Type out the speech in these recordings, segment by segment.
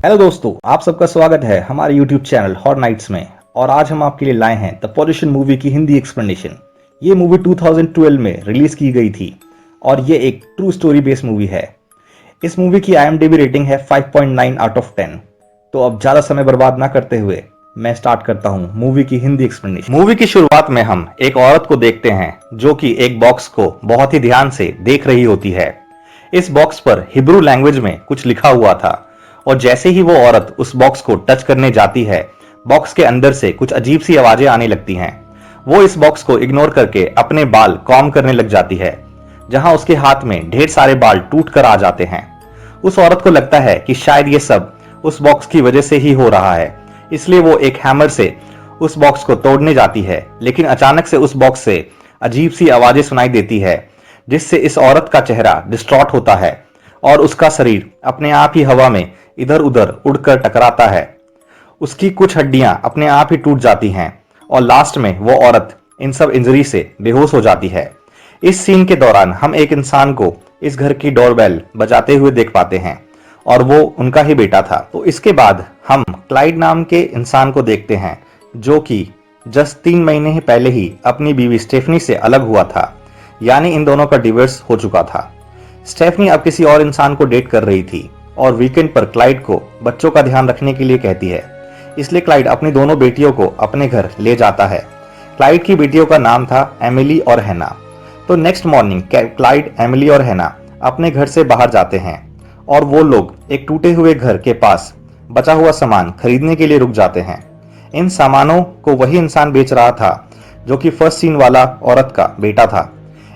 Hello दोस्तों, आप सबका स्वागत है हमारे YouTube चैनल हॉट नाइट्स में। और आज हम आपके लिए लाए हैं द पॉल्यूशन मूवी की हिंदी एक्सप्लेनेशन। ये मूवी 2012 में रिलीज की गई थी और ये एक ट्रू स्टोरी बेस्ड मूवी है। इस मूवी की IMDb रेटिंग है 5.9 आउट ऑफ 10। तो अब ज्यादा समय बर्बाद ना करते हुए मैं स्टार्ट करता हूँ मूवी की हिंदी एक्सप्लेनेशन। मूवी की शुरुआत में हम एक औरत को देखते हैं जो कि एक बॉक्स को बहुत ही ध्यान से देख रही होती है। इस बॉक्स पर हिब्रू लैंग्वेज में कुछ लिखा हुआ था और जैसे ही वो औरत उस बॉक्स को टच करने जाती है, बॉक्स के अंदर से कुछ अजीब सी आवाजें आने लगती हैं। वो इस बॉक्स को इग्नोर करके अपने बाल कॉम्ब करने लग जाती है, जहां उसके हाथ में ढेर सारे बाल टूट कर आ जाते हैं। उस औरत को लगता है कि शायद ये सब उस बॉक्स की वजह से ही हो रहा है, इसलिए वो एक हैमर से उस बॉक्स को तोड़ने जाती है। लेकिन अचानक से उस बॉक्स से अजीब सी आवाजें सुनाई देती है, जिससे इस औरत का चेहरा डिस्ट्रॉट होता है और उसका शरीर अपने आप ही हवा में इधर उधर उड़कर टकराता है। उसकी कुछ हड्डियां अपने आप ही टूट जाती हैं और लास्ट में वो औरत इन सब इंजरी से बेहोश हो जाती है। इस सीन के दौरान हम एक इंसान को इस घर की डोरबेल बजाते हुए देख पाते हैं और वो उनका ही बेटा था। तो इसके बाद हम क्लाइड नाम के इंसान को देखते हैं जो कि जस्ट 3 महीने ही पहले ही अपनी बीवी स्टेफनी से अलग हुआ था, यानी इन दोनों का डिवोर्स हो चुका था। स्टेफनी अब किसी और इंसान को डेट कर रही थी और वीकेंड पर क्लाइड को बच्चों का ध्यान रखने के लिए कहती है, इसलिए क्लाइड अपनी दोनों बेटियों को अपने घर ले जाता है। क्लाइड की बेटियों का नाम था एमिली और हैना। तो नेक्स्ट मॉर्निंग क्लाइड, एमिली और हैना अपने घर से बाहर जाते हैं और वो लोग एक टूटे हुए घर के पास बचा हुआ सामान खरीदने के लिए रुक जाते हैं। इन सामानों को वही इंसान बेच रहा था जो कि फर्स्ट सीन वाला औरत का बेटा था।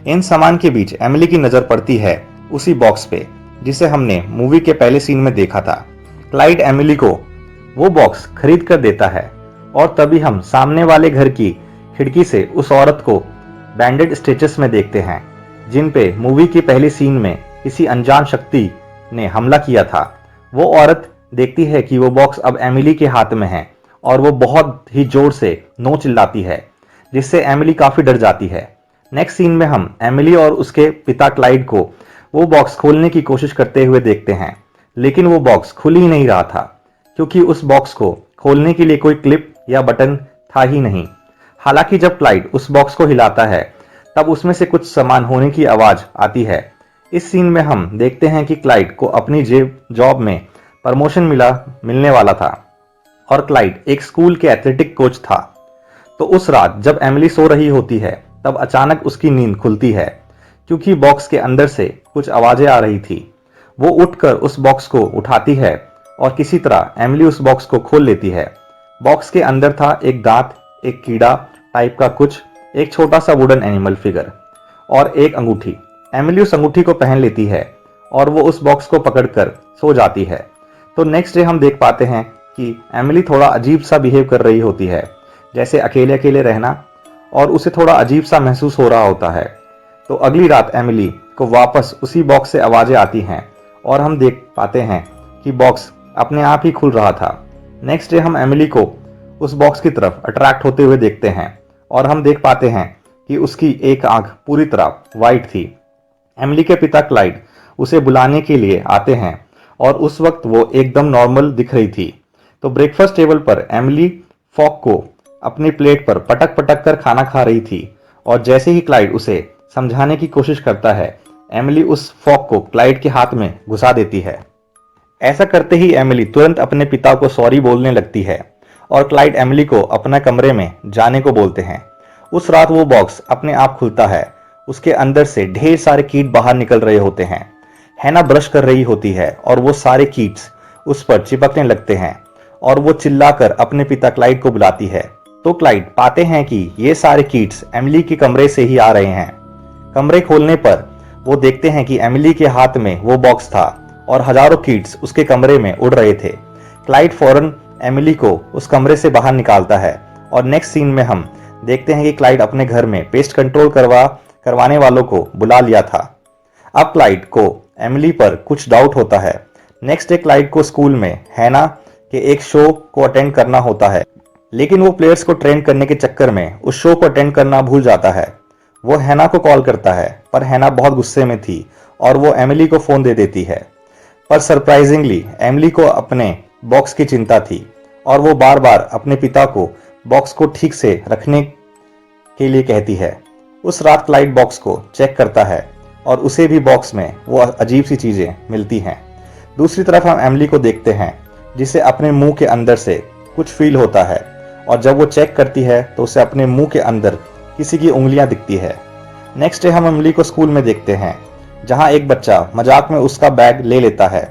इन सामान के बीच एमिली की नजर पड़ती है उसी बॉक्स पे जिसे हमने मूवी के पहले सीन में देखा था। क्लाइड एमिली को वो बॉक्स खरीद कर देता है और तभी हम सामने वाले घर की खिड़की से उस औरत को बैंडेड स्टिचेस में देखते हैं, जिन पे मूवी की पहली सीन में किसी अनजान शक्ति ने हमला किया था। वो औरत देखती है कि वो बॉक्स अब एमिली के हाथ में है और वो बहुत ही जोर से नो चिल्लाती है, जिससे एमिली काफी डर जाती है। नेक्स्ट सीन में हम एमिली और उसके पिता क्लाइड को वो बॉक्स खोलने की कोशिश करते हुए देखते हैं, लेकिन वो बॉक्स खुल ही नहीं रहा था क्योंकि उस बॉक्स को खोलने के लिए कोई क्लिप या बटन था ही नहीं। हालांकि जब क्लाइड उस बॉक्स को हिलाता है तब उसमें से कुछ सामान होने की आवाज आती है। इस सीन में हम देखते हैं कि क्लाइड को अपनी जॉब में प्रमोशन मिलने वाला था और क्लाइड एक स्कूल के एथलेटिक कोच था। तो उस रात जब एमिली सो रही होती है तब अचानक उसकी नींद खुलती है क्योंकि बॉक्स के अंदर से कुछ आवाजें आ रही थी। वो उठकर उस बॉक्स को उठाती है और किसी तरह एमिली उस बॉक्स को खोल लेती है। बॉक्स के अंदर था एक दांत, एक कीड़ा टाइप का कुछ, एक छोटा सा वुडन एनिमल फिगर और एक अंगूठी। एमिली उस अंगूठी को पहन लेती है और वो उस बॉक्स को पकड़कर सो जाती है। तो नेक्स्ट डे हम देख पाते हैं कि एमिली थोड़ा अजीब सा बिहेव कर रही होती है, जैसे अकेले अकेले रहना, और उसे थोड़ा अजीब सा महसूस हो रहा होता है। तो अगली रात एमिली को वापस उसी बॉक्स से आवाजें आती हैं और हम देख पाते हैं कि बॉक्स अपने आप ही खुल रहा था। नेक्स्ट डे हम एमिली को उस बॉक्स की तरफ अट्रैक्ट होते हुए देखते हैं और हम देख पाते हैं कि उसकी एक आंख पूरी तरह वाइट थी। एमिली के पिता क्लाइड उसे बुलाने के लिए आते हैं और उस वक्त वो एकदम नॉर्मल दिख रही थी। तो ब्रेकफास्ट टेबल पर एमिली फॉक को अपनी प्लेट पर पटक पटक कर खाना खा रही थी और जैसे ही क्लाइड उसे समझाने की कोशिश करता है, एमिली उस फॉक को क्लाइड के हाथ में घुसा देती है। ऐसा करते ही एमिली तुरंत अपने पिता को सॉरी बोलने लगती है और क्लाइड एमिली को अपने कमरे में जाने को बोलते हैं। उस रात वो बॉक्स अपने आप खुलता है। उसके अंदर से ढेर सारे कीट बाहर निकल रहे होते हैं। हैना ब्रश कर रही होती है और वो सारे कीट्स उस पर चिपकने लगते हैं और वो चिल्लाकर अपने पिता क्लाइड को बुलाती है। तो क्लाइड पाते हैं कि ये सारे कीट्स एमिली के कमरे से ही आ रहे हैं। कमरे खोलने पर वो देखते हैं कि एमिली के हाथ में वो बॉक्स था और हजारों कीट्स उसके कमरे में उड़ रहे थे। क्लाइड फौरन एमिली को उस कमरे से बाहर निकालता है और नेक्स्ट सीन में हम देखते हैं कि क्लाइड अपने घर में पेस्ट कंट्रोल करवाने वालों को बुला लिया था। अब क्लाइड को एमिली पर कुछ डाउट होता है। नेक्स्ट डे क्लाइड को स्कूल में हैना के एक शो को अटेंड करना होता है, लेकिन वो प्लेयर्स को ट्रेन करने के चक्कर में उस शो को अटेंड करना भूल जाता है। वो हैना को कॉल करता है पर हैना बहुत गुस्से में थी और वो एमिली को फोन दे देती है। पर सरप्राइजिंगली एमिली को अपने बॉक्स की चिंता थी और वो बार बार अपने पिता को बॉक्स को ठीक से रखने के लिए कहती है। उस रात क्लाइड बॉक्स को चेक करता है और उसे भी बॉक्स में वो अजीब सी चीजें मिलती हैं। दूसरी तरफ हम एमिली को देखते हैं जिसे अपने मुंह के अंदर से कुछ फील होता है और जब वो चेक करती है तो उसे अपने मुंह के अंदर किसी की उंगलियां दिखती है। नेक्स्ट डे हम एमिली को स्कूल में देखते हैं जहां एक बच्चा मजाक में उसका बैग ले लेता है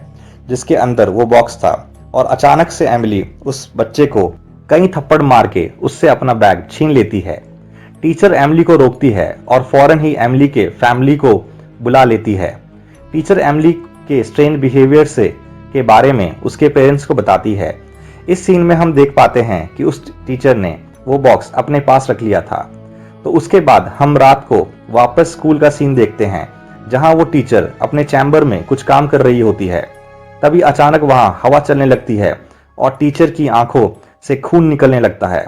जिसके अंदर वो बॉक्स था और अचानक से एमिली उस बच्चे को कई थप्पड़ मार के उससे अपना बैग छीन लेती है। टीचर एमिली को रोकती है और फौरन ही एमिली के फैमिली को बुला लेती है। टीचर एमिली के स्ट्रेंज बिहेवियर से के बारे में उसके पेरेंट्स को बताती है। इस सीन में हम देख पाते हैं कि उस टीचर ने वो बॉक्स अपने पास रख लिया था। तो उसके बाद हम रात को वापस स्कूल का सीन देखते हैं जहां वो टीचर अपने चैम्बर में कुछ काम कर रही होती है। तभी अचानक वहां हवा चलने लगती है और टीचर की आंखों से खून निकलने लगता है।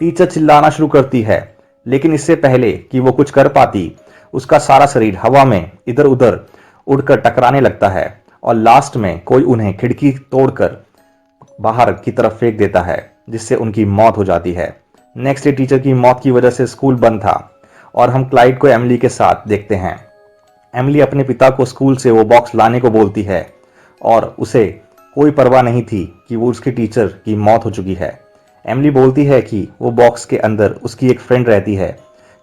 टीचर चिल्लाना शुरू करती है लेकिन इससे पहले कि वो कुछ कर पाती उसका सारा शरीर हवा में इधर उधर उड़कर टकराने लगता है और लास्ट में कोई उन्हें खिड़की तोड़कर बाहर की तरफ फेंक देता है जिससे उनकी मौत हो जाती है। नेक्स्ट डे टीचर की मौत की वजह से स्कूल बंद था और हम क्लाइड को एमिली के साथ देखते हैं। एमिली अपने पिता को स्कूल से वो बॉक्स लाने को बोलती है और उसे कोई परवाह नहीं थी कि वो उसके टीचर की मौत हो चुकी है। एमिली बोलती है कि वो बॉक्स के अंदर उसकी एक फ्रेंड रहती है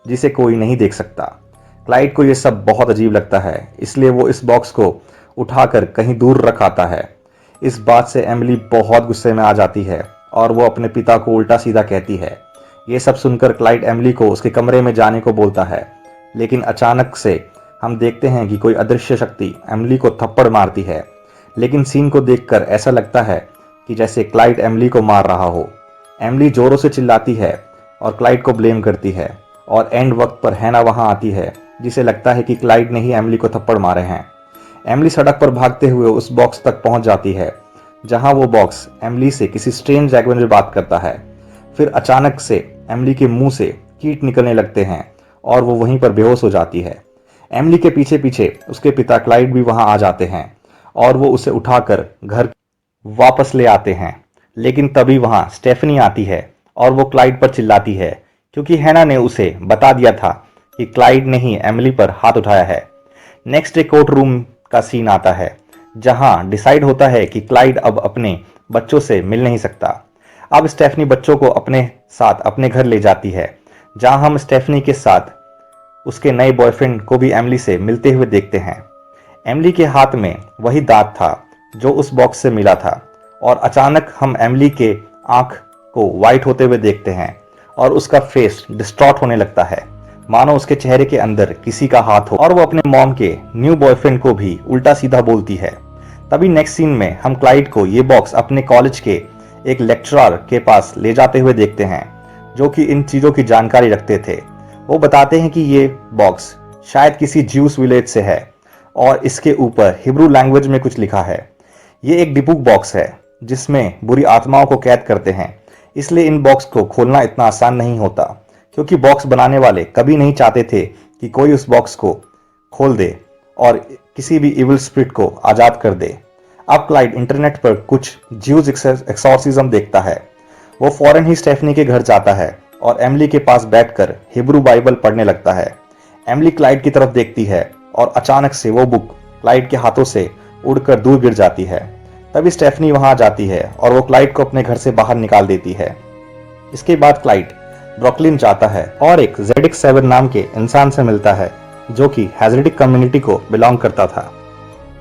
जिसे कोई नहीं देख सकता। क्लाइड को ये सब बहुत अजीब लगता है इसलिए वो इस बॉक्स को उठाकर कहीं दूर रख आता है। इस बात से एमिली बहुत गुस्से में आ जाती है और वो अपने पिता को उल्टा सीधा कहती है। ये सब सुनकर क्लाइड एमिली को उसके कमरे में जाने को बोलता है लेकिन अचानक से हम देखते हैं कि कोई अदृश्य शक्ति एमिली को थप्पड़ मारती है। लेकिन सीन को देखकर ऐसा लगता है कि जैसे क्लाइड एमिली को मार रहा हो। एमिली जोरों से चिल्लाती है और क्लाइड को ब्लेम करती है और एंड वक्त पर हैना वहां आती है जिसे लगता है कि क्लाइड ने ही एमिली को थप्पड़ मारे हैं। एमिली सड़क पर भागते हुए उस बॉक्स तक पहुंच जाती है जहां वो बॉक्स एमिली से किसी स्ट्रेंज लैंग्वेज में बात करता है। फिर अचानक से एमिली के मुंह से कीट निकलने लगते हैं और वो वहीं पर बेहोश हो जाती है। एमिली के पीछे पीछे उसके पिता क्लाइड भी वहां आ जाते हैं और वो उसे उठाकर घर वापस ले आते हैं। लेकिन तभी वहां स्टेफनी आती है और वो क्लाइड पर चिल्लाती है क्योंकि हैना ने उसे बता दिया था कि क्लाइड ने ही एमिली पर हाथ उठाया है। नेक्स्ट डे कोर्ट रूम का सीन आता है जहां डिसाइड होता है कि क्लाइड अब अपने बच्चों से मिल नहीं सकता। अब स्टेफनी बच्चों को अपने साथ अपने घर ले जाती है जहां हम स्टेफनी के साथ उसके नए बॉयफ्रेंड को भी एमिली से मिलते हुए देखते हैं। एमिली के हाथ में वही दांत था जो उस बॉक्स से मिला था और अचानक हम एमिली के आंख को वाइट होते हुए देखते हैं और उसका फेस डिस्ट्रॉट होने लगता है मानो उसके चेहरे के अंदर किसी का हाथ हो और वो अपने मॉम के न्यू बॉयफ्रेंड को भी उल्टा सीधा बोलती है। तभी नेक्स्ट सीन में हम क्लाइड को ये बॉक्स अपने कॉलेज के एक लेक्चरर के पास ले जाते हुए देखते हैं जो कि इन चीजों की जानकारी रखते थे। वो बताते हैं कि ये बॉक्स शायद किसी ज्यूस विलेज से है और इसके ऊपर हिब्रू लैंग्वेज में कुछ लिखा है। ये एक डिबुक बॉक्स है जिसमें बुरी आत्माओं को कैद करते हैं, इसलिए इन बॉक्स को खोलना इतना आसान नहीं होता क्योंकि बॉक्स बनाने वाले कभी नहीं चाहते थे कि कोई उस बॉक्स को खोल दे और किसी भी इविल स्पिरिट को आजाद कर दे। अब क्लाइड इंटरनेट पर कुछ ज्यूज एक्सॉर्सिज्म देखता है। वो फौरन ही स्टेफनी के घर जाता है और एमिली के पास बैठकर हिब्रू बाइबल पढ़ने लगता है। एमिली क्लाइड की तरफ देखती है और अचानक से वो बुक क्लाइड के हाथों से उड़कर दूर गिर जाती है। तभी स्टेफनी वहां आ जाती है और वो क्लाइड को अपने घर से बाहर निकाल देती है। इसके बाद क्लाइड ब्रुकलिन जाता है और एक जेडिक सेवर नाम के इंसान से मिलता है जो कि हैजरिडिक कम्युनिटी को बिलोंग करता था।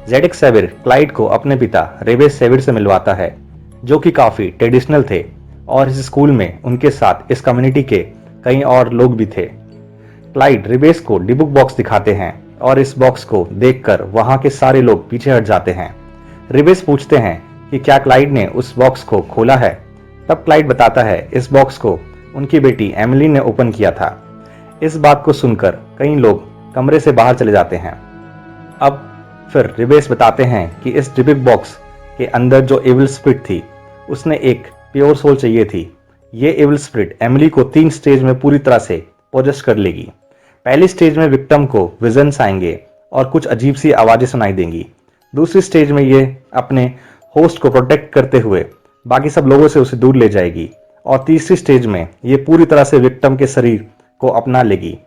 जेडिक सेवर क्लाइड को अपने पिता रेबेस सेविर से मिलवाता है जो कि काफी ट्रेडिशनल थे और इस स्कूल में उनके साथ इस कम्युनिटी के कई और लोग भी थे। क्लाइड रिबेस को डिबुक बॉक्स दिखाते हैं और इस बॉक्स को देखकर वहां के सारे लोग पीछे हट जाते हैं। रिबेस पूछते हैं कि क्या क्लाइड ने उस बॉक्स को खोला है। तब क्लाइड बताता है इस बॉक्स को उनकी बेटी एमिली ने ओपन किया था। इस बात को सुनकर कई लोग कमरे से बाहर चले जाते हैं। अब फिर रिबेस बताते हैं कि इस डिबुक बॉक्स के अंदर जो एविल स्पिरिट थी उसने एक प्योर सोल चाहिए थी। ये एविल स्पिरिट एमिली को 3 स्टेज में पूरी तरह से पोजेस कर लेगी। पहली स्टेज में विक्टिम को विजन्स आएंगे और कुछ अजीब सी आवाजें सुनाई देंगी। दूसरी स्टेज में ये अपने होस्ट को प्रोटेक्ट करते हुए बाकी सब लोगों से उसे दूर ले जाएगी और तीसरी स्टेज में ये पूरी तरह से विक्टिम के शरीर को अपना लेगी।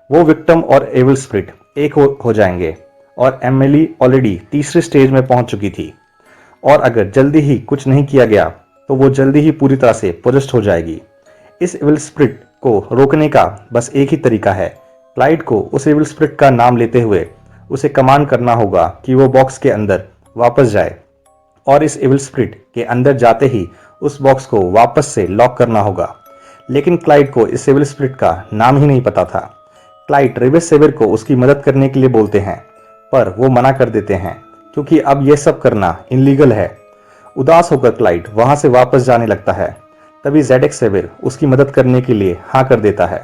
वो विक्टिम और एविल स्पिरिट एक हो जाएंगे और एमिली ऑलरेडी तीसरी स्टेज में पहुंच चुकी थी और अगर जल्दी ही कुछ नहीं किया गया तो वो जल्दी ही पूरी तरह से पोजेस्ड हो जाएगी। इस एविल स्पिरिट को रोकने का बस एक ही तरीका है, क्लाइड को उस एविल स्पिरिट का नाम लेते हुए उसे कमांड करना होगा कि वो बॉक्स के अंदर वापस जाए और इस एविल स्पिरिट के अंदर जाते ही उस बॉक्स को वापस से लॉक करना होगा। लेकिन क्लाइड को इस एविल स्पिरिट का नाम ही नहीं पता था। क्लाइड रेविस सेवियर को उसकी मदद करने के लिए बोलते हैं पर वो मना कर देते हैं क्योंकि अब ये सब करना इनलीगल है। उदास होकर क्लाइड वहां से वापस जाने लगता है। तभी जेडेक्स सेवियर उसकी मदद करने के लिए हाँ कर देता है।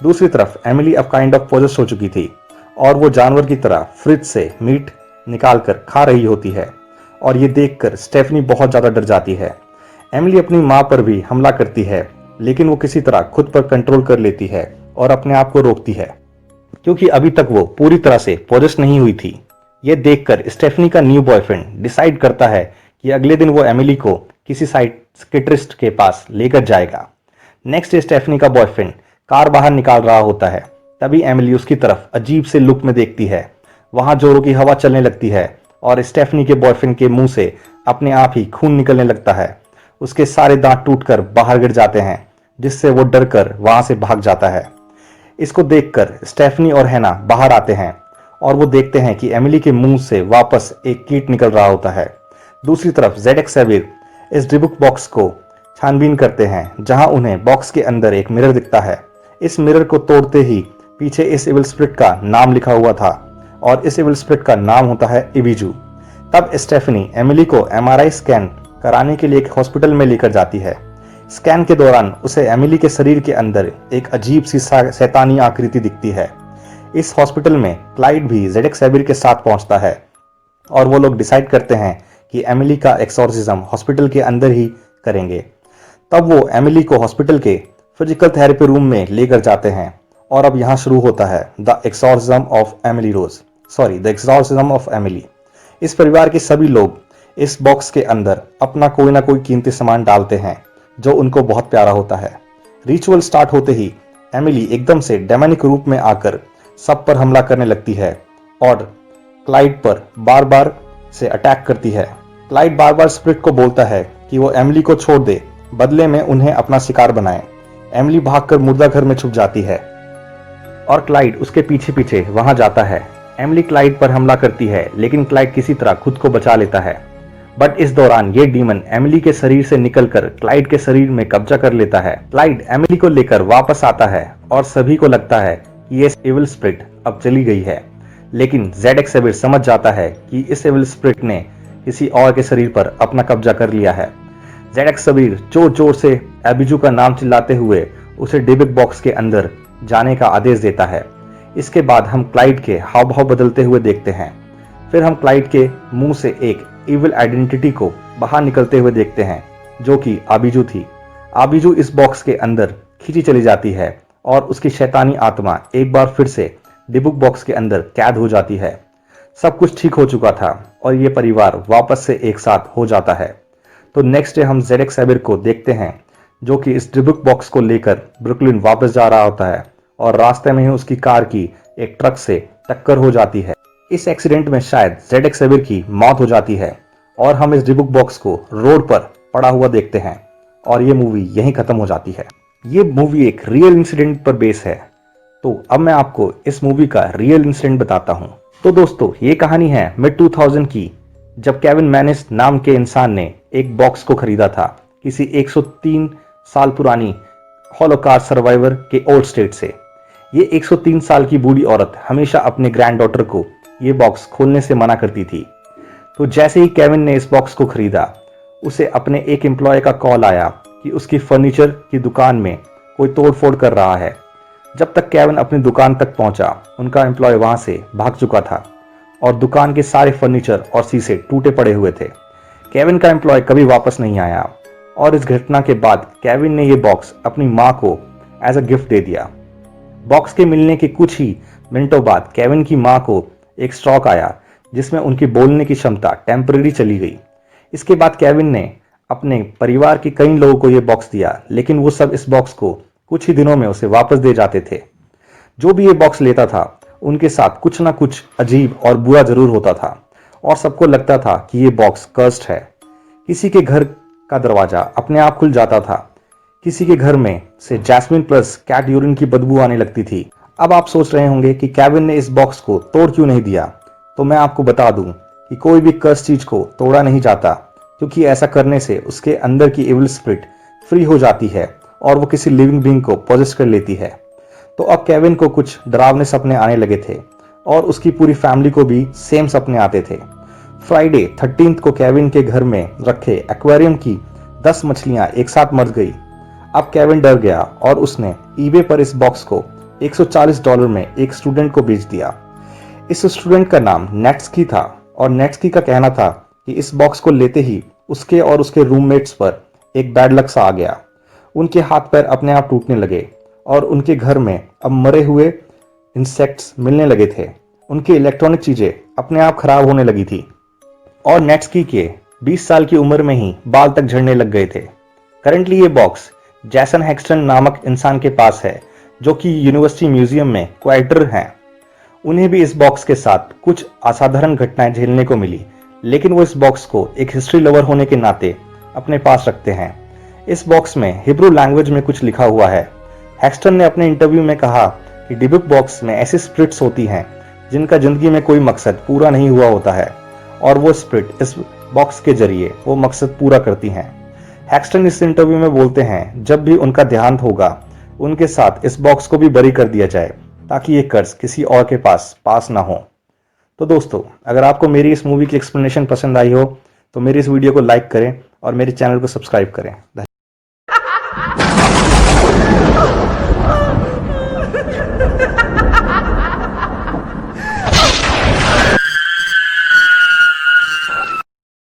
दूसरी तरफ एमिली अब काइंड ऑफ पोजेस्ड हो चुकी थी और वो जानवर की तरह फ्रिज से मीट निकाल कर खा रही होती है और ये देखकर स्टेफनी बहुत ज्यादा डर जाती है। एमिली अपनी माँ पर भी हमला करती है लेकिन वो किसी तरह खुद पर कंट्रोल कर लेती है और अपने आप को रोकती है क्योंकि अभी तक वो पूरी तरह से पोजेस्ड नहीं हुई थी। ये देखकर स्टेफनी का न्यू बॉयफ्रेंड डिसाइड करता है कि अगले दिन वो एमिली को किसी साइकियाट्रिस्ट के पास लेकर जाएगा। नेक्स्ट डे स्टेफनी का बॉयफ्रेंड कार बाहर निकाल रहा होता है। तभी एमिली उसकी तरफ अजीब से लुक में देखती है। वहां जोरों की हवा चलने लगती है और स्टेफनी के बॉयफ्रेंड के मुंह से अपने आप ही खून निकलने लगता है। उसके सारे दांत टूटकर बाहर गिर जाते हैं जिससे वो डर कर वहां से भाग जाता है। इसको देखकर स्टेफनी और हैना बाहर आते हैं और वो देखते हैं कि एमिली के मुंह से वापस एक कीट निकल रहा होता है। दूसरी तरफ जेडेक्स सेवियर इस डिबुक बॉक्स को छानबीन करते हैं जहां उन्हें बॉक्स के अंदर एक मिरर दिखता है। इस मिरर को तोड़ते ही पीछे इस एविल स्पिरिट का नाम लिखा हुआ था और इस एविल स्पिरिट का नाम होता है इविजू। तब स्टेफनी एमिली को एमआरआई स्कैन कराने के लिए एक हॉस्पिटल में लेकर जाती है। स्कैन के दौरान उसे एमिली के शरीर के अंदर एक अजीब सी शैतानी आकृति दिखती है। इस हॉस्पिटल में क्लाइड भी जेडेक्स सेवियर के साथ पहुंचता है और वो लोग डिसाइड करते हैं कि एमिली का एक्सॉर्सिज्म हॉस्पिटल के अंदर ही करेंगे। तब वो एमिली को हॉस्पिटल के फिजिकल थेरेपी रूम में लेकर जाते हैं और अब यहाँ शुरू होता है द एक्सॉर्सिज्म ऑफ एमिली। इस परिवार के सभी लोग इस बॉक्स के अंदर अपना कोई ना कोई कीमती सामान डालते हैं जो उनको बहुत प्यारा होता है। रिचुअल स्टार्ट होते ही एमिली एकदम से डेमोनिक रूप में आकर सब पर हमला करने लगती है और क्लाइड पर बार बार से अटैक करती है। क्लाइड बार बार स्पिरिट को बोलता है कि वो एमिली को छोड़ दे, बदले में उन्हें अपना शिकार बनाए। एमिली भागकर मुर्दा घर में छुप जाती है और क्लाइड उसके पीछे पीछे वहां जाता है। एमिली क्लाइड पर हमला करती है लेकिन क्लाइड किसी तरह खुद को बचा लेता है। बट इस दौरान ये डीमन एमिली के शरीर से निकलकर क्लाइड के शरीर में कब्जा कर लेता है। क्लाइड एमिली को लेकर वापस आता है और सभी को लगता है कि ये एविल स्पिरिट अब चली गई है। लेकिन जेडेक्स सेवियर समझ जाता है कि इस एविल स्पिरिट ने किसी और के शरीर पर अपना कब्जा कर लिया है। जेडेक्स सेवियर जोर जोर से एबिजू का नाम चिल्लाते हुए उसे डिबिक बॉक्स के अंदर जाने का आदेश देता है। इसके बाद हम क्लाइड के हाव भाव बदलते हुए देखते हैं। फिर हम क्लाइड के मुंह से एक इविल आइडेंटिटी को बाहर निकलते हुए देखते हैं जो कि आबिजू थी। आबिजू इस बॉक्स के अंदर खींची चली जाती है और उसकी शैतानी आत्मा एक बार फिर से डिबुक बॉक्स के अंदर कैद हो जाती है। सब कुछ ठीक हो चुका था और ये परिवार वापस से एक साथ हो जाता है। तो नेक्स्ट डे हम जेडेक्स सेवियर को देखते हैं जो कि इस डिबुक बॉक्स को लेकर ब्रुकलिन वापस जा रहा होता है और रास्ते में ही उसकी कार की एक ट्रक से टक्कर हो जाती है। इस एक्सीडेंट में शायद जेडेक्स सेवियर की मौत हो जाती है और हम इस डिबुक बॉक्स को रोड पर पड़ा हुआ देखते हैं और ये मूवी यहीं खत्म हो जाती है। ये मूवी एक रियल इंसिडेंट पर बेस है। तो अब मैं आपको इस मूवी का रियल इंसिडेंट बताता हूँ। तो दोस्तों ये कहानी है मिड 2000 की, जब केविन मैनिस नाम के इंसान ने एक बॉक्स को खरीदा था किसी 103 साल पुरानी हॉलोकास्ट सर्वाइवर के ओल्ड स्टेट से। ये 103 साल की बूढ़ी औरत हमेशा अपने ग्रैंड डॉटर को ये बॉक्स खोलने से मना करती थी। तो जैसे ही केविन ने इस बॉक्स को खरीदा, उसे अपने एक एम्प्लॉय का कॉल आया कि उसकी फर्नीचर की दुकान में कोई तोड़फोड़ कर रहा है। जब तक केविन अपनी दुकान तक पहुंचा, उनका एम्प्लॉय वहां से भाग चुका था और दुकान के सारे फर्नीचर और शीशे टूटे पड़े हुए थे। केविन का एम्प्लॉय कभी वापस नहीं आया और इस घटना के बाद केविन ने यह बॉक्स अपनी मां को एज अ गिफ्ट दे दिया। बॉक्स के मिलने के कुछ ही मिनटों बाद केविन की मां को एक स्ट्रोक आया जिसमें उनकी बोलने की क्षमता टेम्पररी चली गई। इसके बाद केविन ने अपने परिवार के कई लोगों को ये बॉक्स दिया, लेकिन वो सब इस बॉक्स को कुछ ही दिनों में उसे वापस दे जाते थे। जो भी ये बॉक्स लेता था उनके साथ कुछ ना कुछ अजीब और बुरा जरूर होता था और सबको लगता था कि ये बॉक्स कर्स्ड है। किसी के घर का दरवाजा अपने आप खुल जाता था, किसी के घर में से जैस्मिन प्लस कैट यूरिन की बदबू आने लगती थी। अब आप सोच रहे होंगे कि केविन ने इस बॉक्स को तोड़ क्यों नहीं दिया, तो मैं आपको बता दूं कि कोई भी कर्स चीज को तोड़ा नहीं जाता, क्योंकि ऐसा करने से उसके अंदर की एविल स्पिरिट फ्री हो जाती है और वो किसी लिविंग बीइंग को पॉजेस कर लेती है। तो अब केविन को कुछ डरावने सपने आने लगे थे और उसकी पूरी फैमिली को भी सेम सपने आते थे। फ्राइडे 13 को केविन के घर में रखे एक्वेरियम की 10 मछलियां एक साथ मर गई। अब केविन डर गया और उसने ईबे पर इस बॉक्स को $140 में एक स्टूडेंट को बेच दिया। इस स्टूडेंट का नाम नेट्स्की था और नेट्स्की का कहना था कि इस बॉक्स को लेते ही उसके और उसके रूममेट्स पर एक बैड लक सा आ गया। उनके हाथ पैर अपने आप टूटने लगे और उनके घर में अब मरे हुए इंसेक्ट्स मिलने लगे थे। उनकी इलेक्ट्रॉनिक चीजें अपने आप खराब होने लगी थी और नेट्स्की के 20 साल की उम्र में ही बाल तक झड़ने लग गए थे। करंटली ये बॉक्स जैसन हेक्सटन नामक इंसान के पास है, जो कि यूनिवर्सिटी म्यूजियम में क्वाइटर हैं। उन्हें भी इस बॉक्स के साथ कुछ असाधारण घटनाएं झेलने को मिली, लेकिन वो इस बॉक्स को एक हिस्ट्री लवर होने के नाते अपने पास रखते हैं। इस बॉक्स में हिब्रू लैंग्वेज में कुछ लिखा हुआ है। हेक्सटन ने अपने इंटरव्यू में कहा कि डिबुक बॉक्स में ऐसी स्पिरिट्स होती हैं जिनका जिंदगी में कोई मकसद पूरा नहीं हुआ होता है और वो स्पिरिट इस बॉक्स के जरिए वो मकसद पूरा करती हैं। हेक्सटन इस इंटरव्यू में बोलते हैं जब भी उनका देहांत होगा उनके साथ इस बॉक्स को भी बरी कर दिया जाए ताकि ये कर्ज किसी और के पास ना हो। तो दोस्तों, अगर आपको मेरी इस मूवी की एक्सप्लेनेशन पसंद आई हो तो मेरी इस वीडियो को लाइक करें और मेरे चैनल को सब्सक्राइब करें।